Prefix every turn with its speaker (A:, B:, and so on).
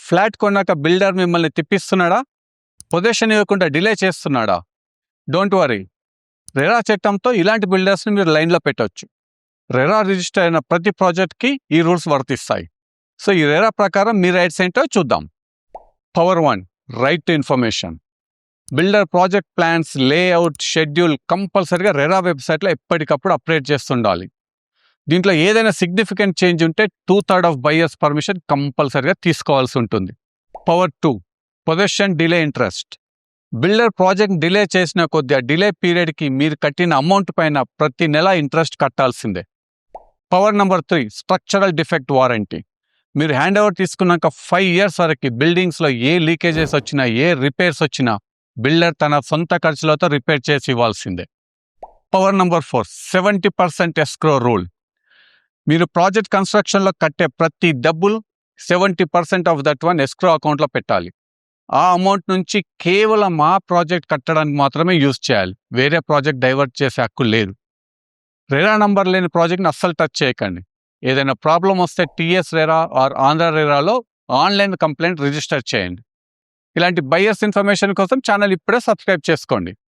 A: Flat కొన్నాక builder మిమ్మల్ని తిప్పిస్తున్నాడా? Position ఇవ్వకుండా డిలే చేస్తున్నాడా? డోంట్ వరీ, రెరా చట్టంతో ఇలాంటి బిల్డర్స్ని మీరు లైన్లో పెట్టవచ్చు. రెరా రిజిస్టర్ అయిన ప్రతి ప్రాజెక్ట్కి ఈ రూల్స్ వర్తిస్తాయి. సో ఈ రెరా ప్రకారం మీ రైట్స్ ఏంటో చూద్దాం. Power 1, right to information. Builder project plans, layout, schedule కంపల్సరీగా రెరా వెబ్సైట్లో ఎప్పటికప్పుడు అప్డేట్ చేస్తుండాలి. దీంట్లో ఏదైనా సిగ్నిఫికెంట్ చేంజ్ ఉంటే 2/3 ఆఫ్ బయర్స్ పర్మిషన్ కంపల్సరీగా తీసుకోవాల్సి ఉంటుంది. Power 2, position delay interest. Builder project delay చేసిన కొద్ది ఆ డిలే పీరియడ్కి మీరు కట్టిన అమౌంట్ పైన ప్రతి నెల ఇంట్రెస్ట్ కట్టాల్సిందే. Power number 3, structural defect warranty. మీరు హ్యాండ్ ఓవర్ తీసుకున్నాక 5 years వరకు బిల్డింగ్స్లో ఏ లీకేజెస్ వచ్చినా, ఏ రిపేర్స్ వచ్చినా బిల్డర్ తన సొంత ఖర్చులతో రిపేర్ చేసి ఇవ్వాల్సిందే. Power number 4, 70% escrow rule. మీరు ప్రాజెక్ట్ కన్స్ట్రక్షన్లో కట్టే ప్రతి డబ్బులు 70% ఆఫ్ దట్ వన్ ఎస్క్రో అకౌంట్లో పెట్టాలి. ఆ అమౌంట్ నుంచి కేవలం ఆ ప్రాజెక్ట్ కట్టడానికి మాత్రమే యూజ్ చేయాలి. వేరే ప్రాజెక్ట్ డైవర్ట్ చేసే హక్కు లేదు. రెరా నంబర్ లేని ప్రాజెక్ట్ని అస్సలు టచ్ చేయకండి. ఏదైనా ప్రాబ్లం వస్తే టీఎస్ రెరా ఆర్ ఆంధ్ర రెరాలో ఆన్లైన్ కంప్లైంట్ రిజిస్టర్ చేయండి. ఇలాంటి బయర్స్ ఇన్ఫర్మేషన్ కోసం ఛానల్ ఇప్పుడే సబ్స్క్రైబ్ చేసుకోండి.